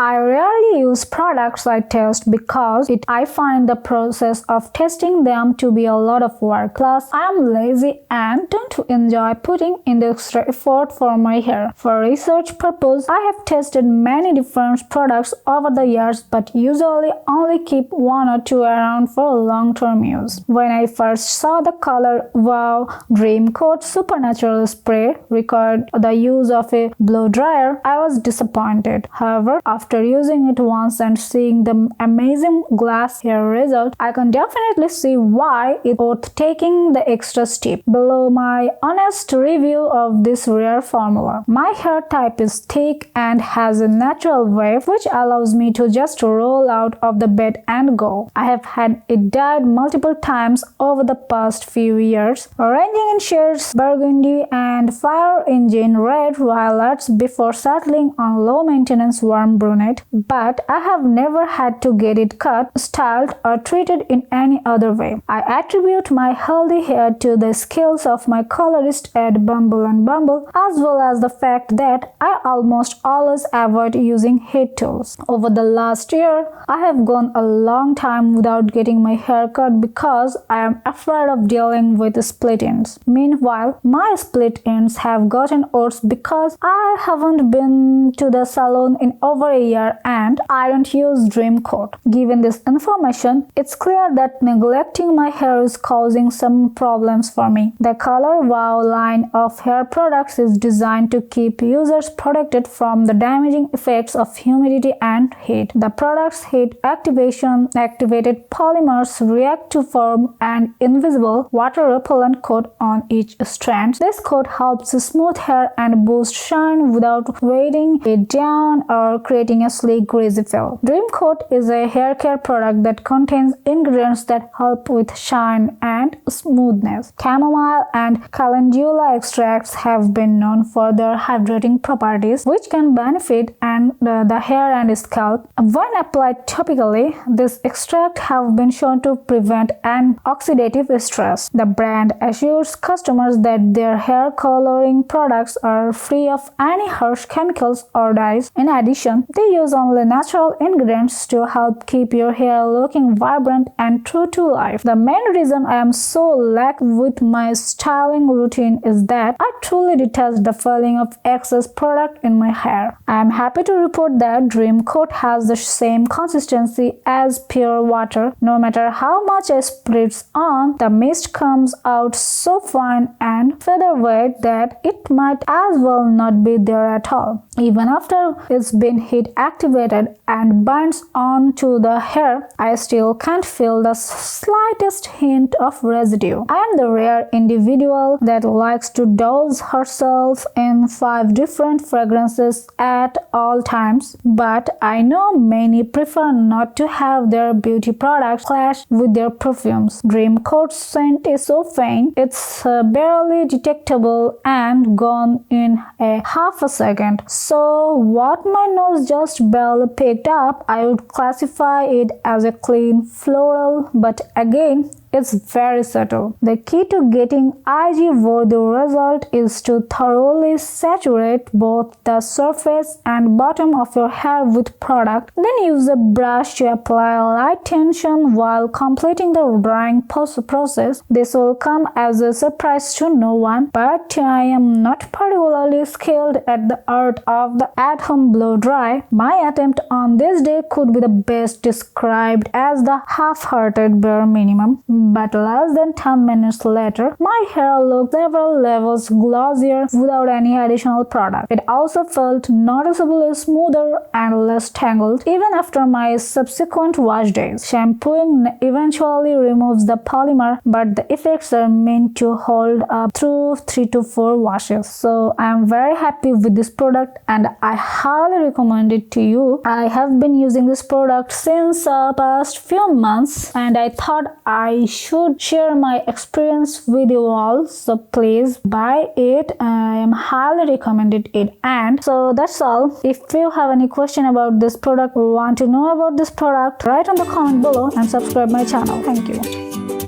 I rarely use products I test because I find the process of testing them to be a lot of work. Plus, I am lazy and don't enjoy putting in the extra effort for my hair. For research purpose, I have tested many different products over the years but usually only keep one or two around for long-term use. When I first saw the Color Wow Dream Coat Supernatural Spray required the use of a blow dryer, I was disappointed. However, after using it once and seeing the amazing glass hair result, I can definitely see why it's worth taking the extra step. Below my honest review of this rare formula. My hair type is thick and has a natural wave which allows me to just roll out of the bed and go. I have had it dyed multiple times over the past few years, ranging in shades burgundy and fire engine red violets before settling on low maintenance warm brunette. But I have never had to get it cut, styled, or treated in any other way. I attribute my healthy hair to the skills of my colorist at Bumble and Bumble, as well as the fact that I almost always avoid using heat tools. Over the last year, I have gone a long time without getting my hair cut because I am afraid of dealing with split ends. Meanwhile, my split ends have gotten worse because I haven't been to the salon in over a year and I don't use Dream Coat. Given this information, it's clear that neglecting my hair is causing some problems for me. The Color Wow line of hair products is designed to keep users protected from the damaging effects of humidity and heat. The product's heat activated polymers react to form an invisible water-repellent coat on each strand. This coat helps smooth hair and boost shine without weighting it down or creating a sleek greasy feel. Dream Coat is a hair care product that contains ingredients that help with shine and smoothness. Chamomile and calendula extracts have been known for their hydrating properties, which can benefit the hair and scalp. When applied topically, these extracts have been shown to prevent an oxidative stress. The brand assures customers that their hair coloring products are free of any harsh chemicals or dyes. In addition, they use only natural ingredients to help keep your hair looking vibrant and true to life. The main reason I am so lax with my styling routine is that I truly detest the feeling of excess product in my hair. I am happy to report that Dream Coat has the same consistency as pure water. No matter how much I spritz on, the mist comes out so fine and featherweight that it might as well not be there at all. Even after it's been heat activated and binds onto the hair, I still can't feel the slightest hint of residue. I am the rare individual that likes to douse herself in 5 different fragrances at all times, but I know many prefer not to have their beauty products clash with their perfumes. Dream Coat's scent is so faint, it's barely detectable and gone in a half a second. So what my nose just barely picked up, I would classify it as a clean floral, but again, it's very subtle. The key to getting IG-worthy result is to thoroughly saturate both the surface and bottom of your hair with product. Then use a brush to apply light tension while completing the drying process. This will come as a surprise to no one, but I am not particularly skilled at the art of the at-home blow dry. My attempt on this day could be the best described as the half-hearted bare minimum. But less than 10 minutes later, my hair looked several levels glossier without any additional product. It also felt noticeably smoother and less tangled even after my subsequent wash days. Shampooing eventually removes the polymer, but the effects are meant to hold up through 3 to 4 washes. So I am very happy with this product and I highly recommend it to you. I have been using this product since past few months and I thought I should share my experience with you all, so please buy it. I am highly recommended it. And so that's all. If you have any question about this product or want to know about this product, write on the comment below and subscribe my channel. Thank you.